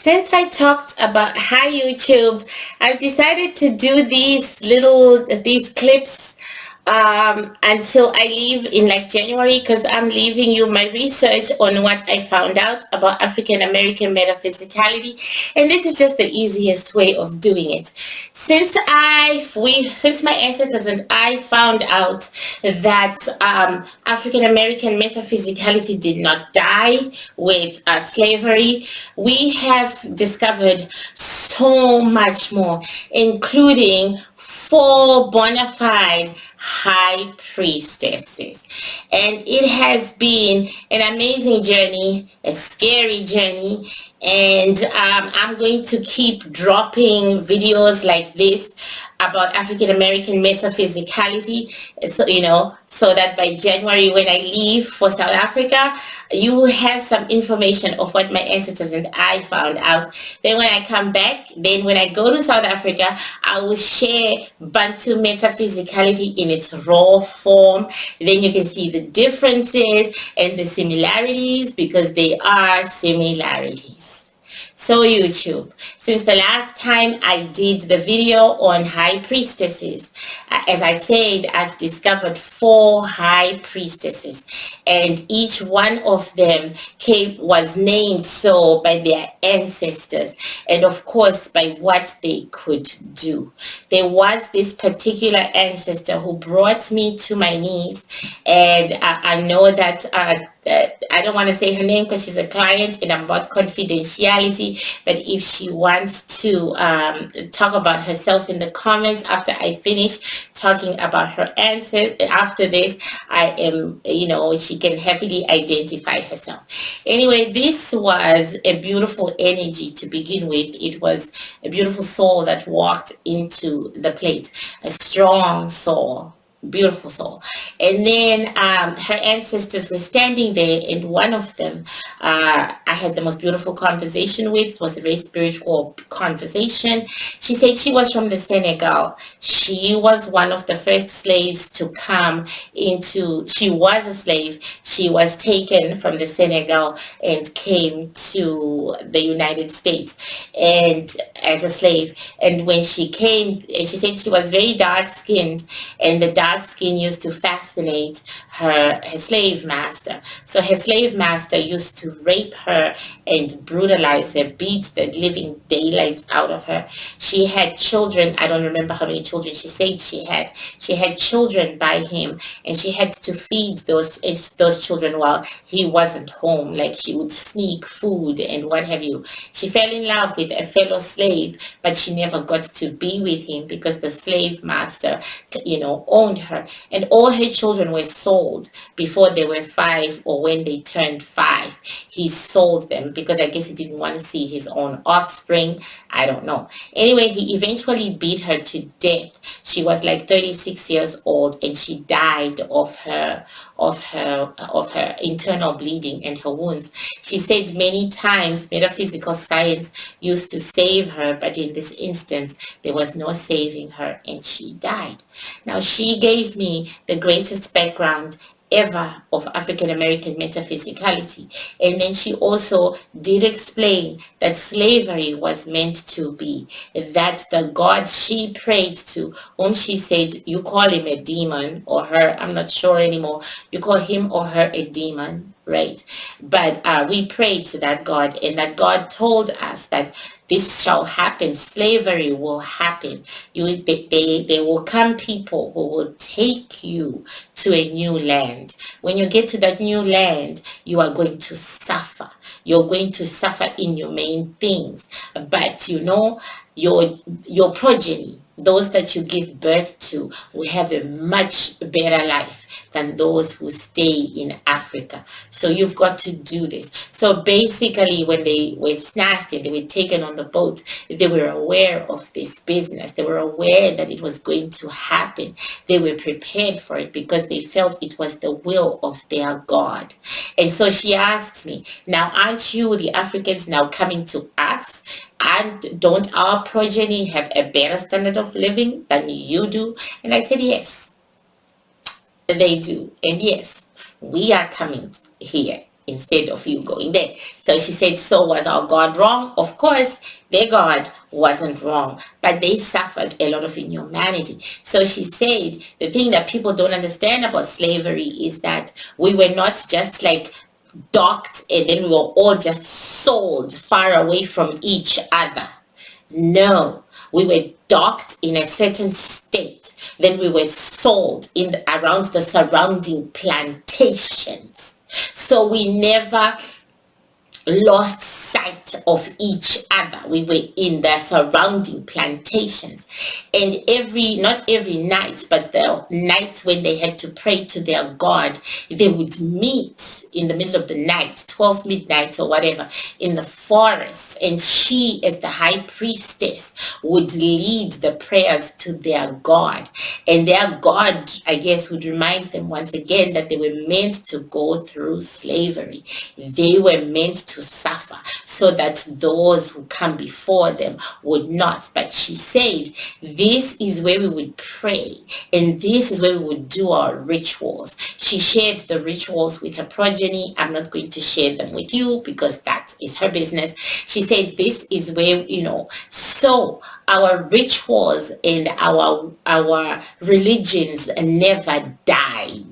since I talked about hi YouTube, I've decided to do these clips until I leave in like January, because I'm leaving you my research on what I found out about African American metaphysicality, and this is just the easiest way of doing it. Since my ancestors and I found out that African American metaphysicality did not die with slavery, we have discovered so much more, including four bona fide high priestesses. And it has been an amazing journey, a scary journey, and I'm going to keep dropping videos like this about African American metaphysicality, so that by January, when I leave for South Africa, you will have some information of what my ancestors and I found out. Then when I come back, then when I go to South Africa, I will share Bantu metaphysicality in its raw form. Then you can see the differences and the similarities, because they are similarities. So YouTube, since the last time I did the video on high priestesses, as I said, I've discovered four high priestesses, and each one of them was named so by their ancestors, and of course by what they could do. There was this particular ancestor who brought me to my knees, and I know that I don't want to say her name because she's a client and I'm about confidentiality, but if she wants to talk about herself in the comments after I finish talking about her answer, after this, I am, she can happily identify herself. Anyway, this was a beautiful energy to begin with. It was a beautiful soul that walked into the plate, a strong soul. Beautiful soul. And then her ancestors were standing there, and one of them I had the most beautiful conversation with. It was a very spiritual conversation. She said she was from the Senegal. She was one of the first slaves to come she was a slave. She was taken from the Senegal and came to the United States and as a slave. And when she came, she said she was very dark skinned, and the dark skin used to fascinate her slave master. So her slave master used to rape her and brutalize her, beat the living daylights out of her. She had children. I don't remember how many children she said she had. She had children by him, and she had to feed those children while he wasn't home. Like, she would sneak food and what have you. She fell in love with a fellow slave, but she never got to be with him because the slave master, owned her. And all her children were sold before they were 5 or when they turned 5. He sold them because I guess he didn't want to see his own offspring. I don't know. Anyway, he eventually beat her to death. She was like 36 years old, and she died of her internal bleeding and her wounds. She said many times metaphysical science used to save her, but in this instance there was no saving her, and she died. Now, she gave me the greatest background ever of African American metaphysicality, and then she also did explain that slavery was meant to be, that the God she prayed to, whom she said, you call him a demon or her, I'm not sure anymore, you call him or her a demon, right? But we prayed to that God, and that God told us that this shall happen. Slavery will happen. There will come people who will take you to a new land. When you get to that new land, you are going to suffer. You're going to suffer inhumane things. But your progeny, those that you give birth to, will have a much better life than those who stay in Africa. So you've got to do this. So basically, when they were snatched and they were taken on the boat, they were aware of this business. They were aware that it was going to happen. They were prepared for it because they felt it was the will of their God. And so she asked me, now aren't you, the Africans, now coming to us? And don't our progeny have a better standard of living than you do? And I said, yes, they do. And yes, we are coming here. instead of you going there. So she said, so was our God wrong? Of course, their God wasn't wrong, but they suffered a lot of inhumanity. So she said, the thing that people don't understand about slavery is that we were not just like docked and then we were all just sold far away from each other. No, we were docked in a certain state. Then we were sold around the surrounding plantations. So we never lost sight of each other. We were in the surrounding plantations, and not every night, but the night when they had to pray to their God, they would meet in the middle of the night, 12 midnight or whatever, in the forest, and she, as the high priestess, would lead the prayers to their God, and their God, I guess, would remind them once again that they were meant to go through slavery. They were meant to suffer so that those who come before them would not. But she said, this is where we would pray, and this is where we would do our rituals. She shared the rituals with her progeny. I'm not going to share them with you because that is her business. She says this is where, so our rituals and our religions never died.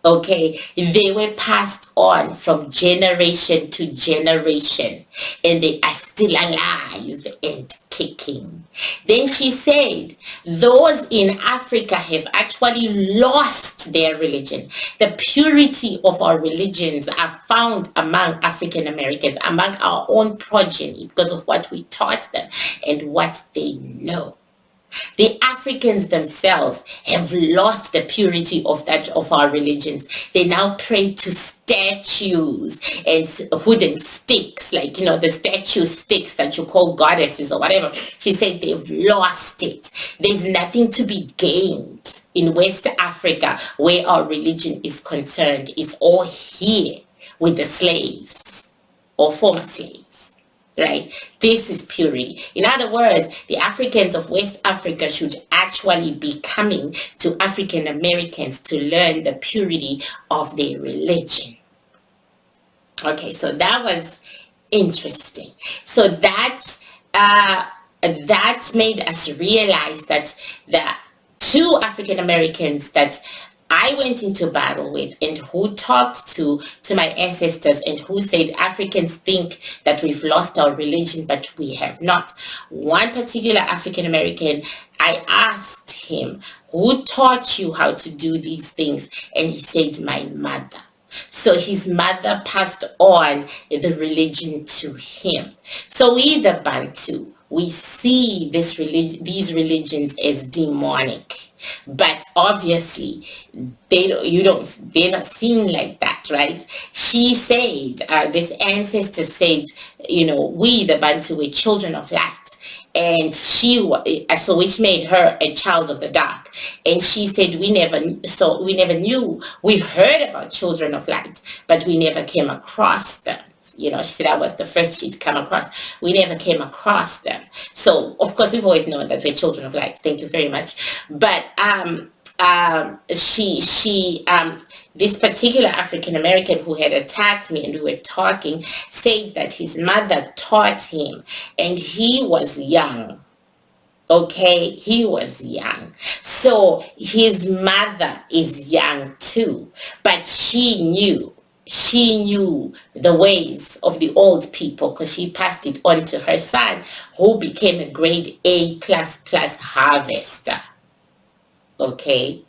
Okay, they were passed on from generation to generation, and they are still alive and kicking. Then she said, those in Africa have actually lost their religion. The purity of our religions are found among African Americans, among our own progeny, because of what we taught them and what they know. The Africans themselves have lost the purity of our religions. They now pray to statues and wooden sticks, like, the statue sticks that you call goddesses or whatever. She said they've lost it. There's nothing to be gained in West Africa where our religion is concerned. It's all here with the slaves or former slaves. Right? This is purity. In other words, the Africans of West Africa should actually be coming to African Americans to learn the purity of their religion. Okay, so that was interesting. So that made us realize that the two African Americans that I went into battle with and who talked to my ancestors and who said Africans think that we've lost our religion, but we have not. One particular African American, I asked him, who taught you how to do these things? And he said, my mother. So his mother passed on the religion to him. So we, the Bantu, we see these religions as demonic. But obviously, they're not seen like that, right? She said, this ancestor said, we, the Bantu, were children of light. And which made her a child of the dark. And she said, we never knew. We heard about children of light, but we never came across them. She said that was the first she'd come across. We never came across them. So, of course, we've always known that we're children of light. Thank you very much. But this particular African American who had attacked me and we were talking said that his mother taught him, and he was young. Okay, he was young. So his mother is young too, but she knew the ways of the old people because she passed it on to her son, who became a grade A++ harvester. Okay.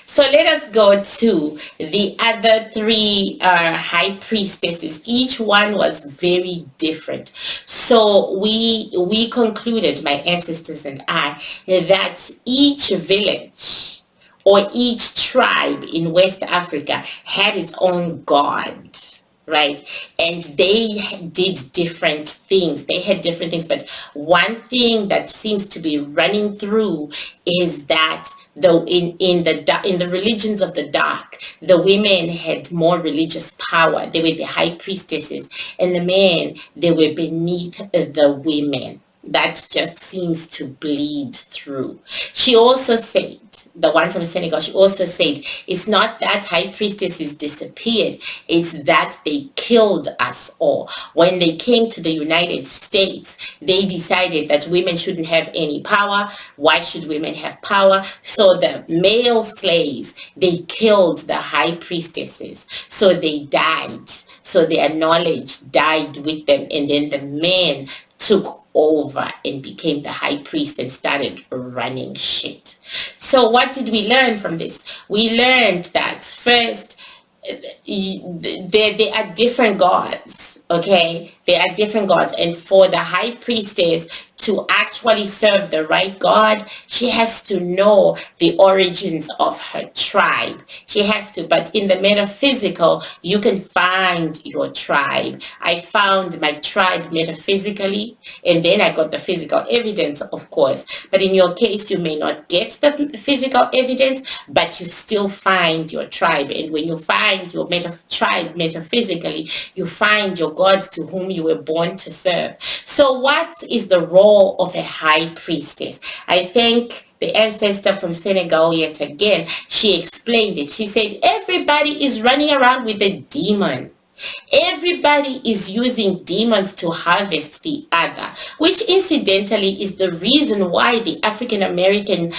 So let us go to the other three high priestesses. Each one was very different. So we concluded, my ancestors and I, that each village or each tribe in West Africa had its own god, right? And they did different things. They had different things. But one thing that seems to be running through is that though in the religions of the dark, the women had more religious power. They were the high priestesses, and the men, they were beneath the women. that just seems to bleed through. She also said, the one from Senegal, she also said, it's not that high priestesses disappeared, it's that they killed us all. When they came to the United States, they decided that women shouldn't have any power. Why should women have power? So the male slaves, they killed the high priestesses. So they died. So their knowledge died with them. And then the men took over and became the high priest and started running shit. So what did we learn from this? We learned that first, there are different gods, okay? There are different gods, and for the high priestess to actually serve the right God, she has to know the origins of her tribe. She has to, but in the metaphysical, you can find your tribe. I found my tribe metaphysically, and then I got the physical evidence, of course. But in your case, you may not get the physical evidence, but you still find your tribe. And when you find your tribe metaphysically, you find your gods to whom you were born to serve. So what is the role of a high priestess? I think the ancestor from Senegal, yet again, she explained it. She said, everybody is running around with a demon. Everybody is using demons to harvest the other, which incidentally is the reason why the African American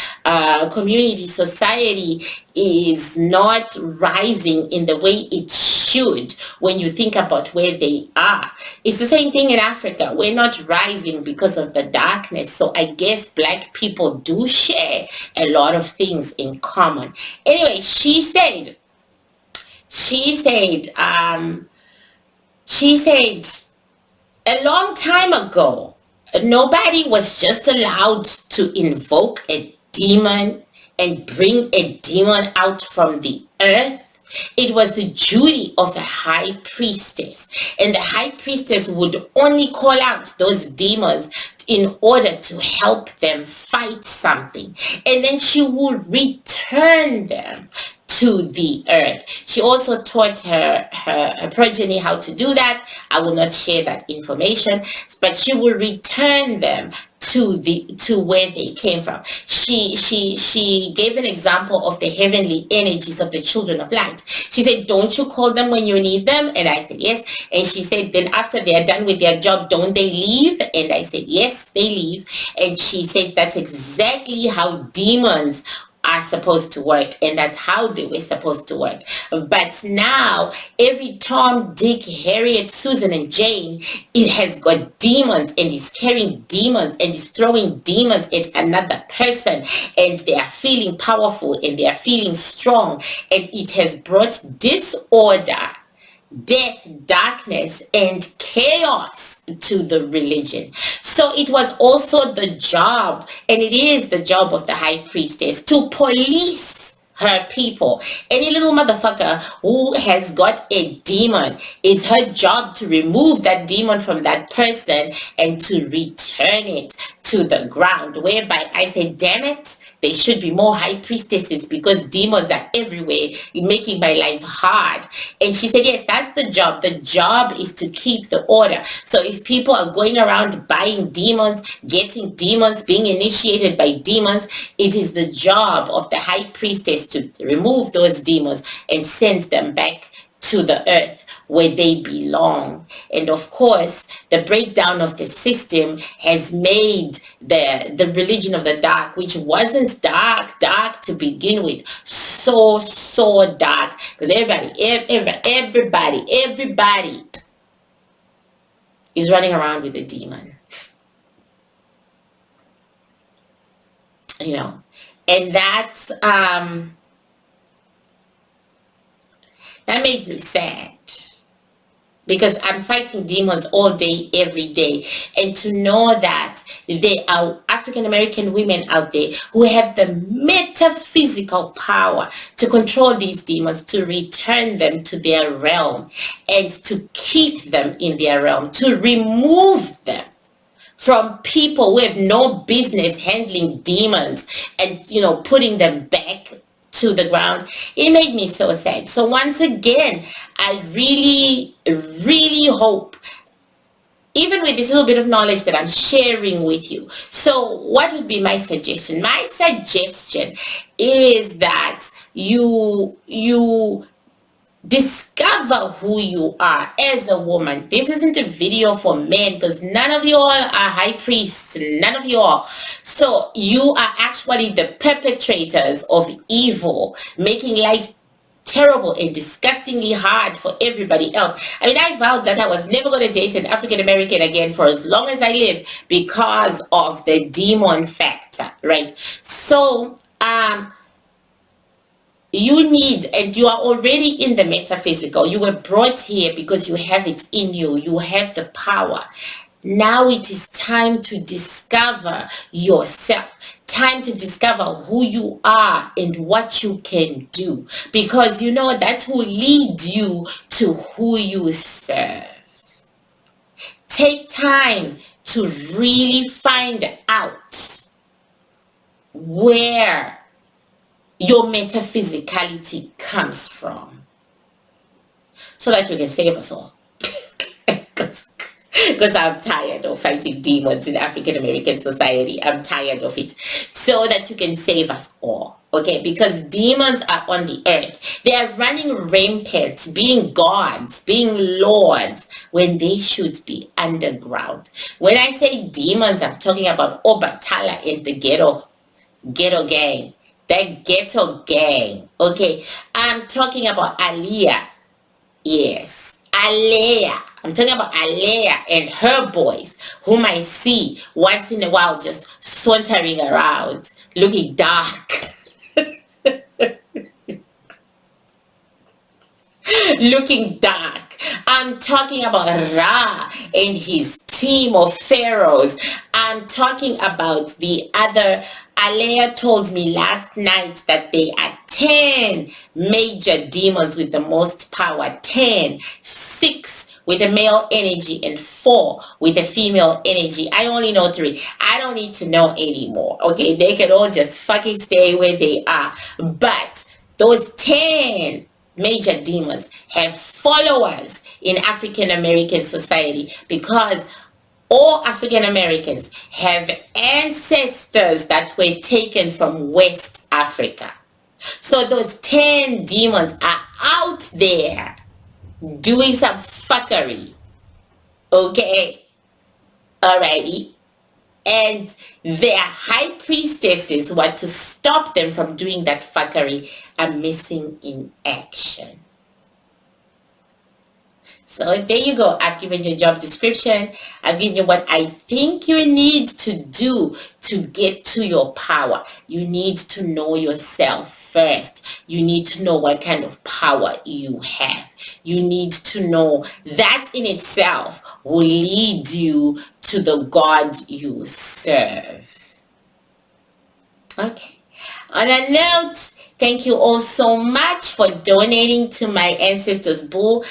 community society is not rising in the way it should when you think about where they are. It's the same thing in Africa. We're not rising because of the darkness. So I guess black people do share a lot of things in common. Anyway, she said, a long time ago, nobody was just allowed to invoke a demon and bring a demon out from the earth. It was the duty of a high priestess, and the high priestess would only call out those demons in order to help them fight something, and then she would return them to the earth. She also taught her progeny how to do that. I will not share that information, but she will return them to where they came from. She gave an example of the heavenly energies of the children of light. She said, don't you call them when you need them? And I said, yes. And she said, then after they are done with their job, don't they leave? And I said, yes, they leave. And she said, that's exactly how demons are supposed to work, and that's how they were supposed to work. But now every Tom, Dick, Harriet, Susan, and Jane, it has got demons and is carrying demons and is throwing demons at another person, and they are feeling powerful and they are feeling strong, and it has brought disorder, death, darkness, and chaos to the religion. So it was also the job, and it is the job of the high priestess to police her people. Any little motherfucker who has got a demon, it's her job to remove that demon from that person and to return it to the ground, whereby I say, damn it, there should be more high priestesses because demons are everywhere, making my life hard. And she said, yes, that's the job. The job is to keep the order. So if people are going around buying demons, getting demons, being initiated by demons, it is the job of the high priestess to remove those demons and send them back to the earth where they belong. And of course, the breakdown of the system has made the religion of the dark, which wasn't dark to begin with, so dark, because everybody is running around with a demon, and that's that made me sad, because I'm fighting demons all day, every day. And to know that there are African American women out there who have the metaphysical power to control these demons, to return them to their realm, and to keep them in their realm, to remove them from people who have no business handling demons and, putting them back to the ground. It made me so sad. So once again, I really, really hope even with this little bit of knowledge that I'm sharing with you. So what would be my suggestion? My suggestion is that you discover who you are as a woman. This isn't a video for men because none of you all are high priests, none of you all. So you are actually the perpetrators of evil, making life terrible and disgustingly hard for everybody else. I mean, I vowed that I was never going to date an African American again for as long as I live because of the demon factor, right? So you need, and you are already in the metaphysical. You were brought here because you have it in you. You have the power. Now it is time to discover yourself. Time to discover who you are and what you can do. Because you know that will lead you to who you serve. Take time to really find out where your metaphysicality comes from, so that you can save us all. Because I'm tired of fighting demons in African American society. I'm tired of it. So that you can save us all. Okay, because demons are on the earth. They are running rampant, being gods, being lords, when they should be underground. When I say demons, I'm talking about Obatala and the ghetto gang. That ghetto gang. Okay, I'm talking about Aliyah. Yes, Aliyah. I'm talking about Aliyah and her boys, whom I see once in a while just sauntering around, looking dark. Looking dark. I'm talking about Ra and his team of pharaohs. I'm talking about the other. Alea told me last night that they are 10 major demons with the most power. 10. 6 with a male energy and 4 with a female energy. I only know 3. I don't need to know anymore. Okay, they can all just fucking stay where they are. But those 10 major demons have followers in African American society, because all African Americans have ancestors that were taken from West Africa. So those 10 demons are out there doing some fuckery. Okay? Alrighty? And their high priestesses who are to stop them from doing that fuckery are missing in action. So there you go. I've given you a job description. I've given you what I think you need to do to get to your power. You need to know yourself first. You need to know what kind of power you have. You need to know that in itself will lead you to the God you serve. Okay. On a note, thank you all so much for donating to my ancestors' bull.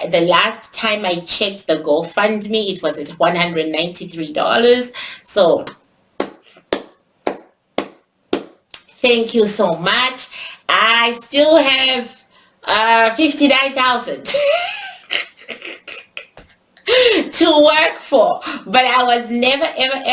The last time I checked the GoFundMe, it was at $193. So thank you so much. I still have 59,000 to work for, but I was never ever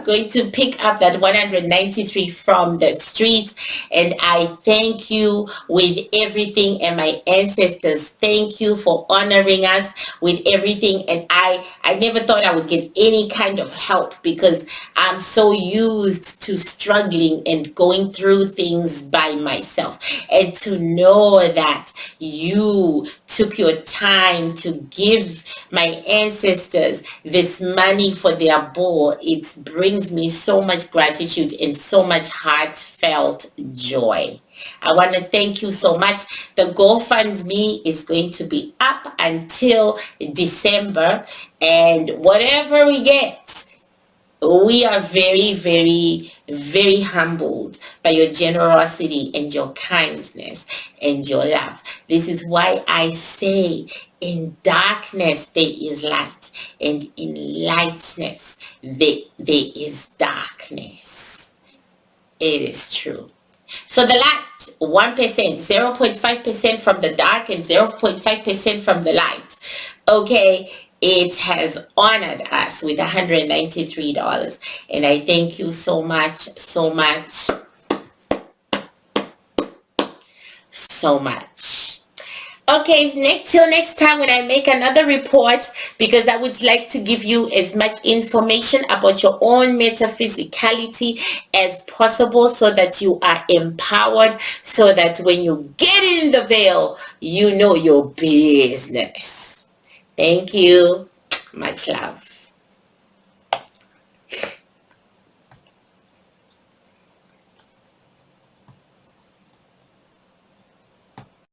going to pick up that 193 from the streets. And I thank you with everything, and my ancestors thank you for honoring us with everything. And I never thought I would get any kind of help, because I'm so used to struggling and going through things by myself. And to know that you took your time to give my ancestors this money for their bull, it brings me so much gratitude and so much heartfelt joy. I want to thank you so much. The GoFundMe is going to be up until December, and whatever we get, we are very humbled by your generosity and your kindness and your love. This is why I say, in darkness there is light, and in lightness there is darkness. It is true. So the light, 1%, 0.5% from the dark and 0.5% from the light. Okay, it has honored us with $193. And I thank you so much, so much, so much. Okay, till next time when I make another report, because I would like to give you as much information about your own metaphysicality as possible, so that you are empowered, so that when you get in the veil, you know your business. Thank you. Much love.